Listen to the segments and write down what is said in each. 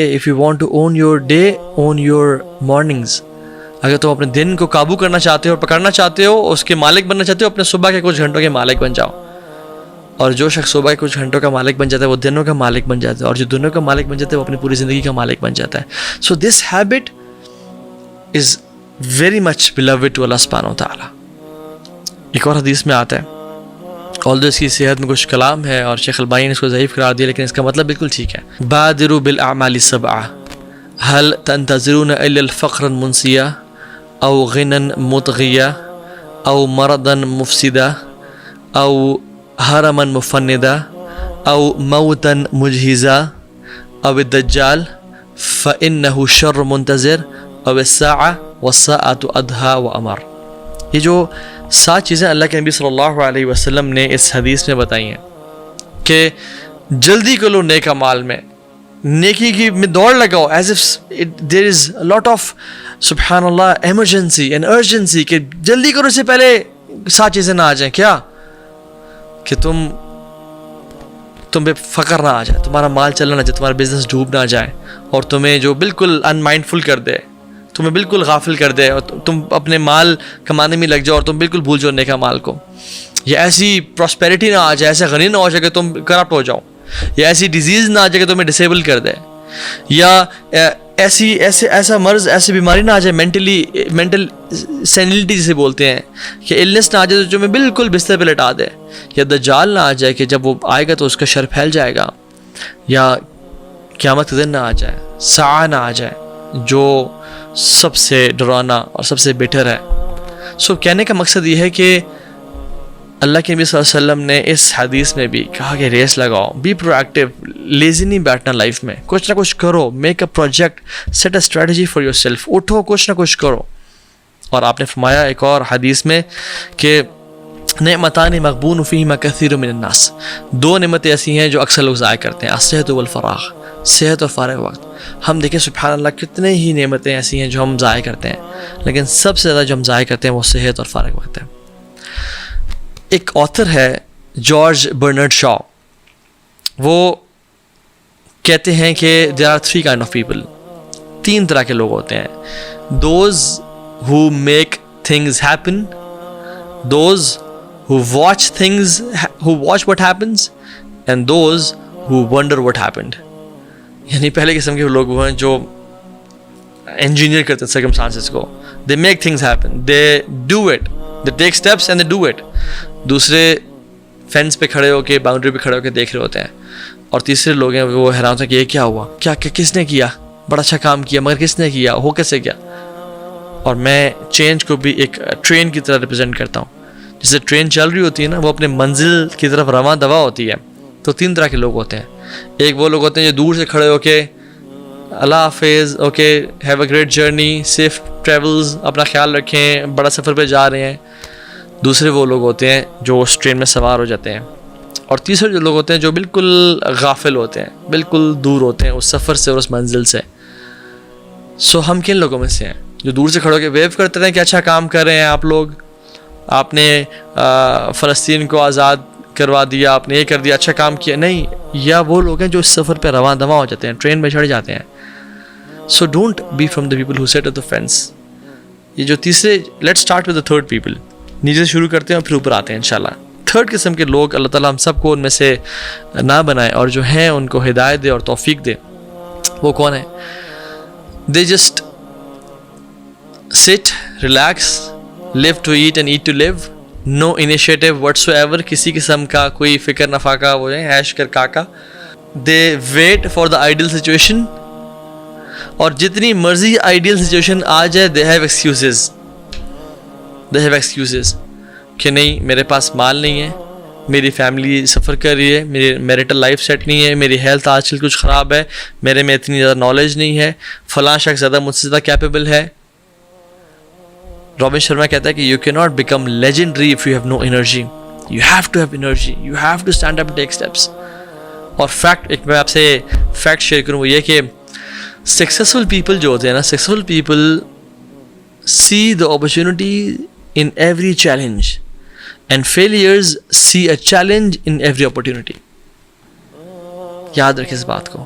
if you want to own your day, own your mornings. اگر تم اپنے دن کو قابو کرنا چاہتے ہو اور پکڑنا چاہتے ہو، اس کے مالک بننا چاہتے ہو، اپنے صبح کے کچھ گھنٹوں کے مالک بن جاؤ. اور جو شخص صبح کے کچھ گھنٹوں کا مالک بن جاتا ہے وہ دنوں کا مالک بن جاتا ہے، اور جو دنوں کا مالک بن جاتا ہے وہ اپنی پوری زندگی کا مالک بن جاتا ہے. So this habit is very much beloved to Allah سبحانہ وتعالی. ایک اور حدیث میں آتا ہے، although اس کی صحت میں کچھ کلام ہے اور شیخ البانی نے اس کو ضعیف قرار دیا، لیکن اس کا مطلب بالکل ٹھیک ہے. بادروا بالاعمال السبعہ هل تنتظرون الا الفقر المنسیہ او غنى مطغیہ او مرضا مفسدہ او حرما مفندا او موتا مجہزا او الدجال فانه شر منتظر او الساعہ والساعة ادہا وامر. یہ جو 7 چیزیں اللہ کے نبی صلی اللہ علیہ وسلم نے اس حدیث میں بتائی ہیں کہ جلدی کرو نیک اعمال میں، نیکی کی میں دوڑ لگاؤ as if there is a lot of سبحان اللہ ایمرجنسی اینڈ ارجنسی، کہ جلدی کرو اس سے پہلے 7 چیزیں نہ آ جائیں. کیا کہ تم پہ فقر نہ آ جائے، تمہارا مال چلنا نہ جائے، تمہارا بزنس ڈوب نہ جائے، اور تمہیں جو بالکل ان مائنڈفل کر دے، تمہیں بالکل غافل کر دے، اور تم اپنے مال کمانے میں لگ جاؤ اور تم بالکل بھول جاؤ نیک مال کو. یا ایسی پراسپیرٹی نہ آ جائے، ایسا غنی نہ ہو جائے کہ تم کرپٹ ہو جاؤ، یا ایسی ڈیزیز نہ آ جائے کہ تمہیں ڈسیبل کر دے، یا ایسا مرض، ایسی بیماری نہ آ جائے، مینٹل سینلٹی جسے بولتے ہیں، کہ النس نہ آ جائے جو میں بالکل بستر پہ لٹا دے، یا دجال نہ آ جائے کہ جب وہ آئے گا تو اس کا شر پھیل جائے گا، یا قیامت کا دن نہ آ جائے، ساعہ نہ آ جائے جو سب سے ڈرانا اور سب سے بیٹر ہے. سو کہنے کا مقصد یہ ہے کہ اللہ کے نبی صلی اللہ علیہ وسلم نے اس حدیث میں بھی کہا کہ ریس لگاؤ، بی پرو ایکٹیو، لیزی نہیں بیٹھنا لائف میں، کچھ نہ کچھ کرو، make a project, set a strategy for yourself, اٹھو کچھ نہ کچھ کرو. اور آپ نے فرمایا ایک اور حدیث میں کہ نعمتان مغبون فیہما کثیر من الناس، 2 نعمتیں ایسی ہیں جو اکثر لوگ ضائع کرتے ہیں، الصحت والفراغ، صحت اور فارغ وقت. ہم دیکھیں سبحان اللہ کتنے ہی نعمتیں ایسی ہیں جو ہم ضائع کرتے ہیں، لیکن سب سے زیادہ جو ہم ضائع کرتے ہیں وہ صحت اور فارغ وقت ہے. ایک آتھر ہے جارج برنارڈ شاء، وہ کہتے ہیں کہ there are 3 kind of people، 3 طرح کے لوگ ہوتے ہیں. those who make things happen، those who watch what happens، and those who wonder what happened. یعنی پہلے قسم کے لوگ وہ ہیں جو انجینئر کرتے ہیں سرکمسٹانسز کو، they make things happen، they do it، they take steps and they do it. دوسرے فینس پہ کھڑے ہو کے، باؤنڈری پہ کھڑے ہو کے دیکھ رہے ہوتے ہیں. اور تیسرے لوگ ہیں وہ حیران ہوتے ہیں کہ یہ کیا ہوا، کیا کس نے کیا، بڑا اچھا کام کیا مگر کس نے کیا، ہو کیسے کیا. اور میں چینج کو بھی ایک ٹرین کی طرح ریپرزینٹ کرتا ہوں. جیسے ٹرین چل رہی ہوتی ہے نا، وہ اپنے منزل کی طرف رواں دوا ہوتی ہے. تو 3 طرح کے لوگ ہوتے ہیں. ایک وہ لوگ ہوتے ہیں جو دور سے کھڑے ہو کے اللہ حافظ، okay have a great journey, safe travels, اپنا خیال رکھیں، بڑا سفر پہ جا رہے ہیں. دوسرے وہ لوگ ہوتے ہیں جو اس ٹرین میں سوار ہو جاتے ہیں. اور تیسرے جو لوگ ہوتے ہیں جو بالکل غافل ہوتے ہیں، بالکل دور ہوتے ہیں اس سفر سے اور اس منزل سے. سو ہم کن لوگوں میں سے ہیں جو دور سے کھڑے ہو کے ویو کرتے ہیں کہ اچھا کام کر رہے ہیں آپ لوگ، آپ نے فلسطین کو آزاد کروا دیا، آپ نے یہ کر دیا، اچھا کام کیا؟ نہیں. یا وہ لوگ ہیں جو اس سفر پہ رواں دواں ہو جاتے ہیں، ٹرین پہ چڑھ جاتے ہیں. So don't be from the people who sit at the fence. یہ جو تیسرے، let start with the third people. نیچے سے شروع کرتے ہیں اور پھر اوپر آتے ہیں انشاءاللہ. تھرڈ قسم کے لوگ اللہ تعالیٰ ہم سب کو ان میں سے نہ بنائے، اور جو ہیں ان کو ہدایت دے اور توفیق دے. وہ کون ہیں؟ They just sit, relax, live to eat and eat to live, no initiative whatsoever، کسی قسم کا کوئی فکر نفاقہ، وہ ہے عیش کر کاکا. they wait for the ideal situation، اور جتنی مرضی ideal situation آ جائے they have excuses کہ نہیں میرے پاس مال نہیں ہے، میری فیملی سفر کر رہی ہے، میری میریٹل لائف سیٹ نہیں ہے، میری ہیلتھ آج کل کچھ خراب ہے، میرے میں اتنی زیادہ نالج نہیں ہے، فلاں شخص زیادہ مجھ سے زیادہ کیپیبل ہے. رابن شرما کہتا ہے کہ یو کی not become legendary if you have no energy. You have to have energy, you have to stand up, take steps. اور فیکٹ، ایک میں آپ سے فیکٹ شیئر کروں، وہ یہ کہ سکسیزفل پیپل جو ہوتے ہیں نا، successful people see the opportunity in every challenge and failures see a challenge in every opportunity. یاد رکھیں اس بات کو.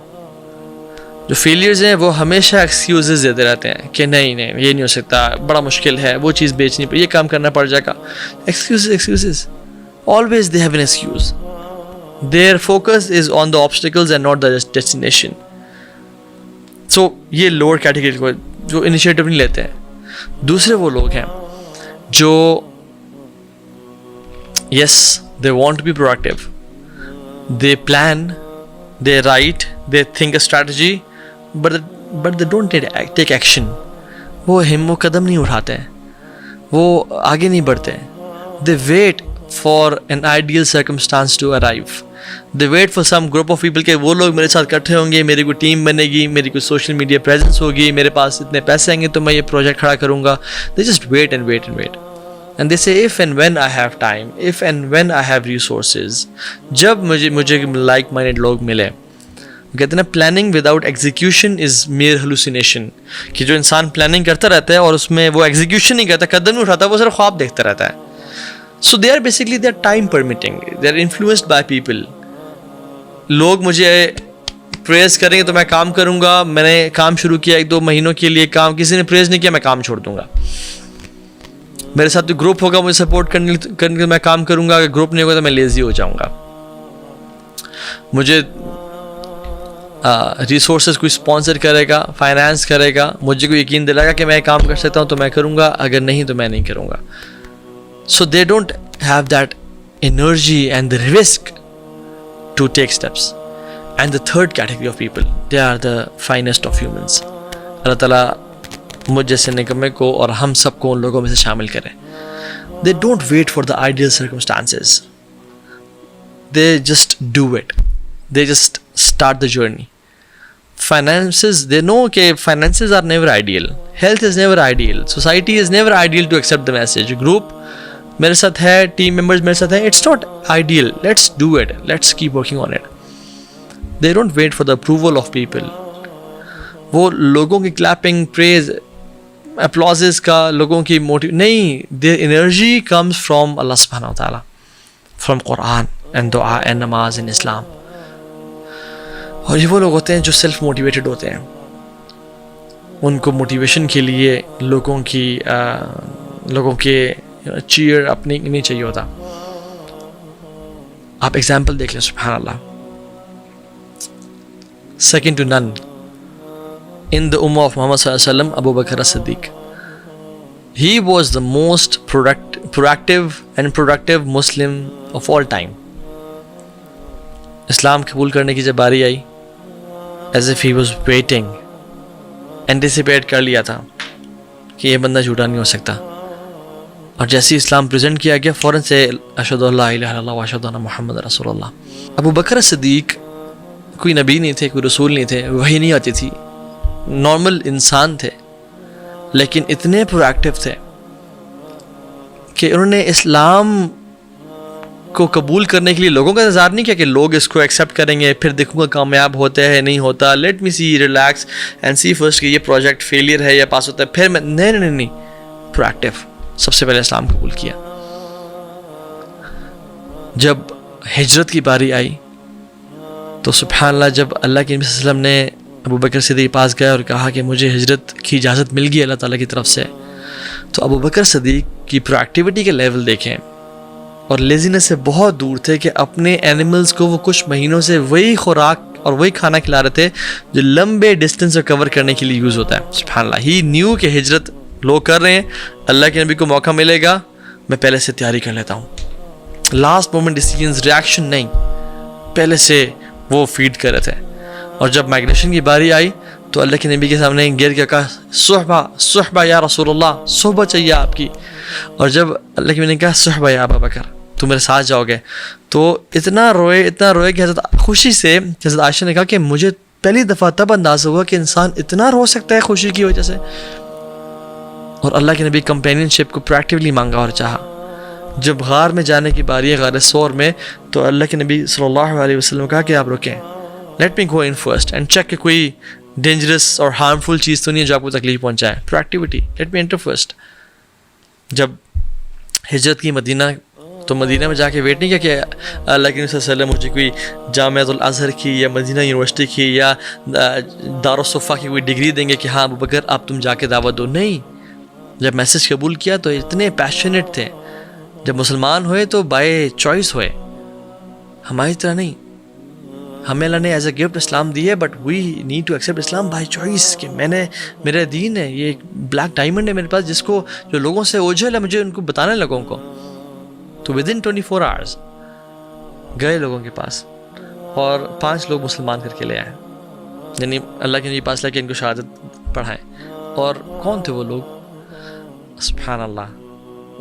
جو فیلئرز ہیں وہ ہمیشہ ایکسکیوزز دیتے رہتے ہیں کہ نہیں یہ نہیں ہو سکتا, بڑا مشکل ہے, وہ چیز بیچنی پڑے, یہ کام کرنا پڑ جائے گا. Excuses always they have an excuse. Their focus is on the obstacles and not the destination. So یہ لوور کیٹیگری کو جو انیشیٹو نہیں لیتے ہیں. دوسرے وہ لوگ ہیں جو yes they want to be proactive, they plan, they write, they think a strategy, but they don't take action. وہ قدم نہیں اٹھاتے ہیں, وہ آگے نہیں بڑھتے ہیں. They wait for an ideal circumstance to arrive. They wait for some group of people کہ وہ لوگ میرے ساتھ اکٹھے ہوں گے, میری کوئی ٹیم بنے گی, میری کوئی سوشل میڈیا پریزنس ہوگی, میرے پاس اتنے پیسے آئیں گے تو میں یہ پروجیکٹ کھڑا کروں گا. They just wait and wait and wait. And they say if and when I have time, if and when I have resources. جب مجھے like minded لوگ ملے. کہتے ہیں planning without execution is mere hallucination, کہ جو انسان پلاننگ کرتا رہتا ہے اور اس میں وہ ایگزیکیوشن نہیں کرتا, قدم نہیں اٹھاتا, وہ صرف خواب دیکھتا رہتا ہے. So they are basically they are time permitting, they are influenced by people. لوگ مجھے پریز کریں گے تو میں کام کروں گا. میں نے کام شروع کیا 1-2 مہینوں کے لیے, کام کسی نے پریز نہیں کیا, میں کام چھوڑ دوں گا. میرے ساتھ جو گروپ ہوگا مجھے سپورٹ کرنے کے میں کام کروں گا, اگر گروپ نہیں ہوگا تو میں لیزی ہو جاؤں گا. مجھے ریسورسز کوئی اسپانسر کرے گا, فائنانس کرے گا, مجھے کوئی یقین دلائے گا کہ میں کام کر سکتا ہوں تو میں کروں گا, اگر نہیں تو میں نہیں کروں گا. So they don't have that energy and the risk to take steps. And the third category of people, they are the finest of humans. اللہ تعالیٰ مجھ جیسے نکمے کو اور ہم سب کو ان لوگوں میں سے شامل کریں. They don't wait for the ideal circumstances. They just do it. They just start the journey. Finances, they know کہ finances are never ideal. Health is never ideal. Society is never ideal to accept the message. Group میرے ساتھ ہے, team members میرے ساتھ ہیں, it's not ideal, let's do it, let's keep working on it. They don't wait for the approval of people. وہ لوگوں کی clapping, پریز, اپلازز کا, لوگوں کی موٹیو نہیں. دیر انرجی کمز فرام اللہ سبحانہ و تعالیٰ, فرام قرآن اینڈ دعا اینڈ نماز ان اسلام. اور یہ وہ لوگ ہوتے ہیں جو سیلف موٹیویٹڈ ہوتے ہیں. ان کو موٹیویشن کے لیے لوگوں کے چیئر اپنی نہیں چاہیے ہوتا. آپ ایگزامپل دیکھ لیں, سبحان اللہ, second to none in the ummah of Muhammad sallallahu alaihi wasallam, Abu Bakr as-Siddiq. He was the most proactive and productive Muslim of all time. اسلام قبول کرنے کی جب باری آئی, as if he was waiting, anticipate کر لیا تھا کہ یہ بندہ جھوٹا نہیں ہو سکتا. اور جیسے اسلام پریزنٹ کیا گیا, فوراً سے اشہدو ان لا الہ الا اللہ و اشہدو ان محمد رسول اللہ. ابو بکر صدیق کوئی نبی نہیں تھے, کوئی رسول نہیں تھے, وحی نہیں آتی تھی, نارمل انسان تھے, لیکن اتنے پروایکٹیو تھے کہ انہوں نے اسلام کو قبول کرنے کے لیے لوگوں کا انتظار نہیں کیا کہ لوگ اس کو ایکسیپٹ کریں گے, پھر دیکھوں گا کامیاب ہوتا ہے نہیں ہوتا, let me see, relax and see first کہ یہ پروجیکٹ فیلئر ہے یا پاس ہوتا ہے, پھر میں نہیں. پروایکٹیو, سب سے پہلے اسلام قبول کیا. جب ہجرت کی باری آئی تو سبحان اللہ, جب اللہ کے نبی صلی اللہ علیہ وسلم نے ابو بکر صدیق کے پاس گیا اور کہا کہ مجھے ہجرت کی اجازت مل گئی اللہ تعالیٰ کی طرف سے, تو ابو بکر صدیق کی پرو ایکٹیویٹی کے لیول دیکھیں, اور لیزینس سے بہت دور تھے کہ اپنے اینیملز کو وہ کچھ مہینوں سے وہی خوراک اور وہی کھانا کھلا رہے تھے جو لمبے ڈسٹینس کو کور کرنے کے لیے یوز ہوتا ہے. سبحان اللہ, ہی نیو کہ ہجرت لوگ کر رہے ہیں, اللہ کے نبی کو موقع ملے گا, میں پہلے سے تیاری کر لیتا ہوں. لاسٹ مومنٹ ڈیسیجنز, ریاکشن نہیں, پہلے سے وہ فیڈ کر رہے تھے. اور جب مائگریشن کی باری آئی تو اللہ کے نبی کے سامنے گر کے کہا صحبہ یا رسول اللہ, صحبہ چاہیے آپ کی. اور جب اللہ کے نبی نے کہا صحبہ یا ابا بکر, تو میرے ساتھ جاؤ گے, تو اتنا روئے کہ حضرت خوشی سے حضرت عائشہ نے کہا کہ مجھے پہلی دفعہ تب اندازہ ہوا کہ انسان اتنا رو سکتا ہے خوشی کی وجہ سے. اور اللہ کے نبی کمپینین شپ کو پریکٹیولی مانگا اور چاہا. جب غار میں جانے کی باری ہے, غار سور میں, تو اللہ کے نبی صلی اللہ علیہ وسلم کہا کہ آپ رکیں, let me go in first and check کہ کوئی ڈینجرس اور ہارمفل چیز تو نہیں ہے جو آپ کو تکلیف پہنچائے. Proactivity, let me enter first. جب ہجرت کی مدینہ تو مدینہ میں جا کے ویٹ نہیں کیا کہ اللہ کے نبی صلی اللہ علیہ وسلم مجھے کوئی جامعۃ الازہر کی یا مدینہ یونیورسٹی کی یا دارالصفا کی کوئی ڈگری دیں گے کہ ہاں ابو بکر اب تم جا کے دعوت دو. نہیں, جب میسج قبول کیا تو اتنے پیشنیٹ تھے. جب مسلمان ہوئے تو بائی چوائس ہوئے, ہماری طرح نہیں. ہمیں اللہ نے ایز اے گفٹ اسلام دی ہے, but we need to accept Islam by choice کہ میں نے, میرا دین ہے, یہ ایک بلیک ڈائمنڈ ہے میرے پاس جس کو جو لوگوں سے اوجھل ہے مجھے ان کو بتانے لگوں کو. تو ود ان 24 hours گئے لوگوں کے پاس اور 5 لوگ مسلمان کر کے لے آئے, یعنی اللہ کے نبی پاس لے کے ان کو شہادت پڑھائے. اور کون تھے وہ لوگ؟ سبحان اللہ,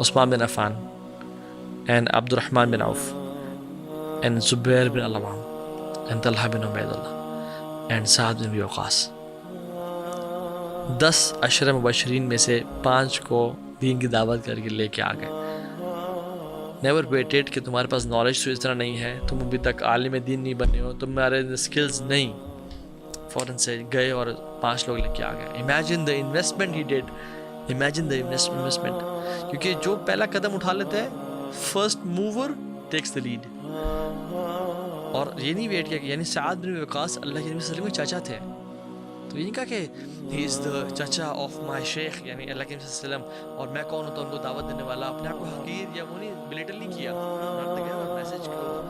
عثمان بن Affan and Abdur Rahman bin Awf and Zubair bin Al Awwam and Talha bin Ubaidullah and Saad bin Abi Waqqas. 10 عشرہ مبشرین میں سے 5 کو دین کی دعوت کر کے لے کے آ گئے. نیور ویٹڈ کہ تمہارے پاس نالج تو اس طرح نہیں ہے, تم ابھی تک عالم دین نہیں بنے ہو, تمہارے اسکلز نہیں, فوراً سے گئے اور 5 لوگ لے کے آ گئے. Imagine the investment he did, imagine the investment. کیونکہ جو پہلا قدم اٹھا لیتا ہے, first mover takes the lead. اور یہ نہیں ویٹ کیا کہ یعنی سعد بن وقاص اللہ کے نبی صلی اللہ علیہ وسلم کے چاچا تھے, تو یہ نہیں کہا کہ ہی از دا چاچا آف مائی شیخ, یعنی اللہ کے نبی صلی اللہ علیہ وسلم, اور میں کون ہوتا ہوں ان کو دعوت دینے والا. اپنے آپ کو حقیر یا وہ نہیں بلیٹل نہیں کیا, میسج کو